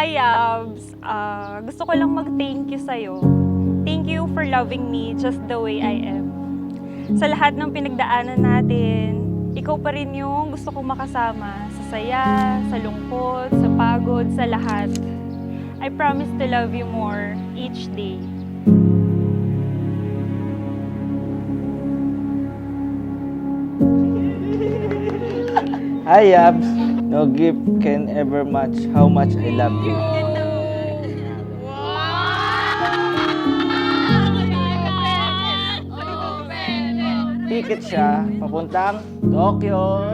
Hi, Abs. Gusto ko lang mag-thank you sa'yo. Thank you for loving me just the way I am. Sa lahat ng pinagdaanan natin, ikaw pa rin yung gusto kong makasama. Sa saya, sa lungkot, sa pagod, sa lahat. I promise to love you more each day. Hi, Abs. No gift can ever match how much I love you. Ticket siya papuntang Tokyo.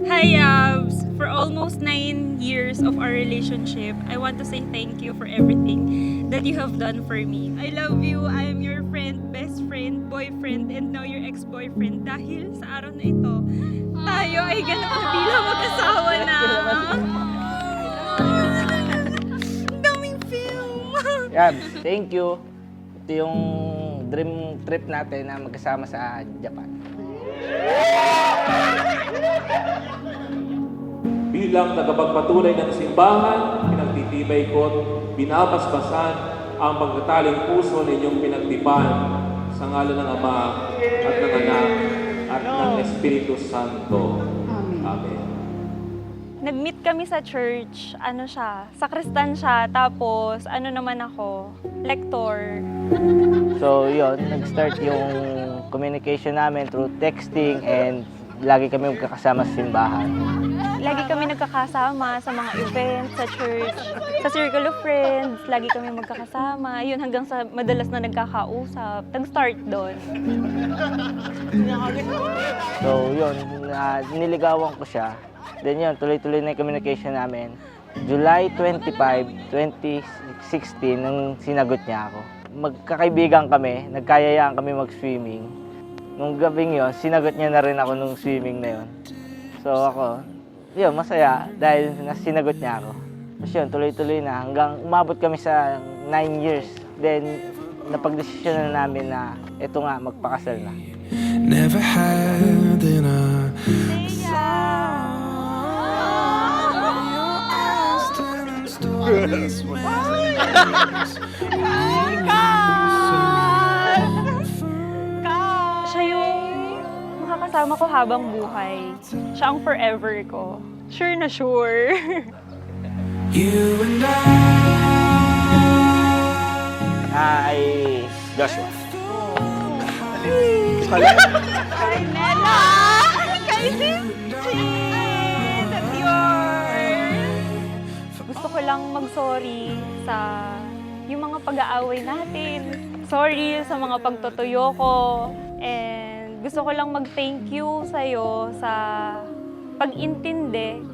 Hi, Abs. For almost 9 years of our relationship, I want to say thank you for everything that you have done for me. I love you. I am your friend, best friend, boyfriend, and now your ex-boyfriend. Dahil sa araw na ito, tayo ay ganap na bilang mag-asawa na. Ang daming film. Abs, thank you. Ito yung dream trip natin na magkasama sa Japan. Bilang tagapagpatuloy ng simbahan, pinagtitibay ko't binabasbasan ang pagkataling puso ninyong pinagtipan sa ngalan ng Ama at ng Anak at ng Espiritu Santo. Amen. Nag-meet kami sa church, sakristan siya, tapos naman ako, lektor. So yun, nag-start yung communication namin through texting and lagi kami magkakasama sa simbahan. Lagi kami nagkakasama sa mga events, sa church, sa circle of friends, lagi kami magkakasama. Yun, hanggang sa madalas na nagkakausap. Nag-start doon. So yun, niligawan ko siya. Then yun, tuloy-tuloy na yung communication namin. July 25, 2016, nung sinagot niya ako. Magkakaibigan kami, nagkayayaan kami mag-swimming. Nung gabing yun, sinagot niya na rin ako nung swimming na yun. So ako, yun, masaya dahil sinagot niya ako. Tapos yun, tuloy-tuloy na hanggang umabot kami sa 9 years. Then, napag-desisyon na namin na ito nga, magpakasal na. Never had in a Siya yung makakasama ko habang buhay. Siya ang forever ko. Sure na sure. You and Hi, Joshua. Kay Nela! Kay Cindy! That's yours! Gusto ko lang mag-sorry sa yung mga pag-aaway natin. Sorry sa mga pagtutuyo ko. And gusto ko lang mag-thank you sa'yo sa pag-intindi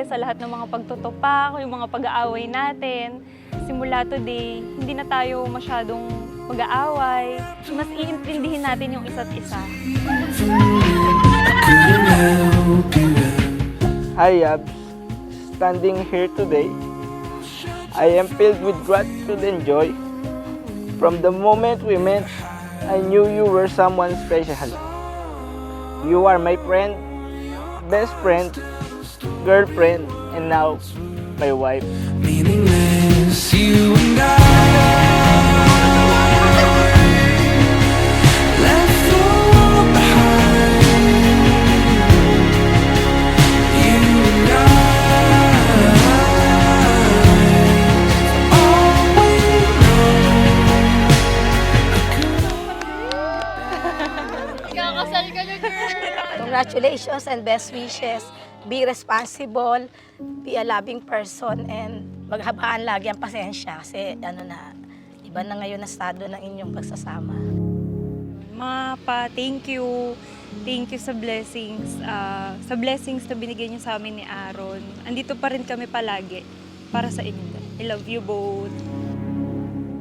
sa lahat ng mga pagtutupak, yung mga pag-aaway natin. Simula today, hindi na tayo masyadong mag-aaway. Mas iintindihin natin yung isa't isa. Hi, Abs. Standing here today, I am filled with gratitude and joy. From the moment we met, I knew you were someone special. You are my friend, best friend, girlfriend, and now my wife. meaningless. You and I left the world behind. You and I all we Kakasal ka na, girl! Congratulations and best wishes. Be responsible, be a loving person, and maghabaan lagi ang pasensya kasi iba na ngayon na estado ng inyong pagsasama. Pa, thank you. Thank you sa blessings. Sa blessings na binigay niyo sa amin ni Aaron. Andito pa rin kami palagi para sa inyo. I love you both.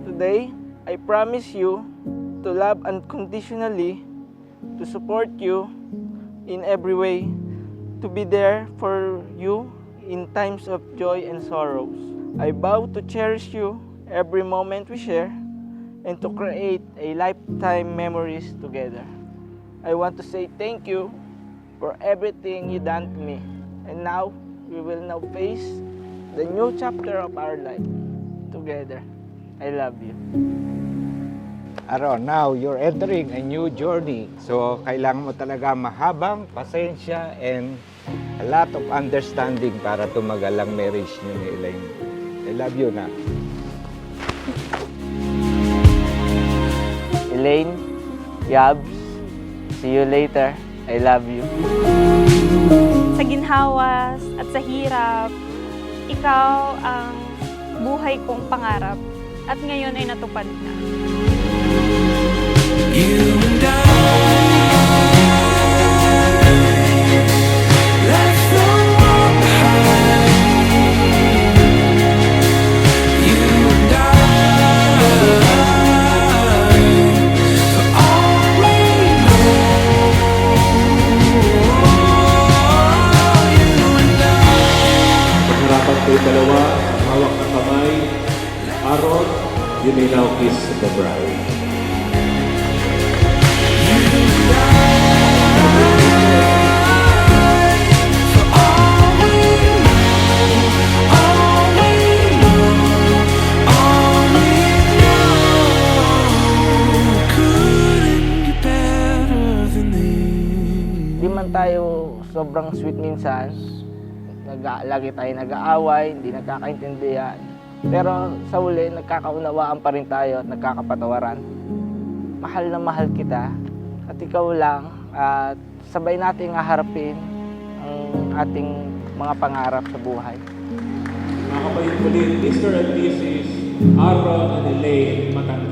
Today, I promise you to love unconditionally, to support you in every way, to be there for you in times of joy and sorrows. I vow to cherish you every moment we share and to create a lifetime memories together. I want to say thank you for everything you done to me. And now, we will now face the new chapter of our life together. I love you. Aaron, now you're entering a new journey. So, kailangan mo talaga mahabang pasensya and a lot of understanding para tumagal ang marriage niyo ni Elaine. I love you na. Elaine, Yabs, see you later. I love you. Sa ginhawas at sa hirap, ikaw ang buhay kong pangarap at ngayon ay natupad na. You and I, let's go on behind. You and I, for all we know. You and I. Pagharapan ko yung dalawa, hawak ng kamay. Aaron, you may now kiss the bride. For all we know, all we know, couldn't get better than this. Di man tayo sobrang sweet minsan, lagi tayo nag-aaway, hindi nagkakaintindihan. Pero sa huli, nagkakaunawaan pa rin tayo at nagkakapatawaran. Mahal na mahal kita at ikaw lang at sabay nating haharapin ang ating mga pangarap sa buhay. Mga kapatid ulit, Mr. and Mrs. Aaron and Elaine Matanda.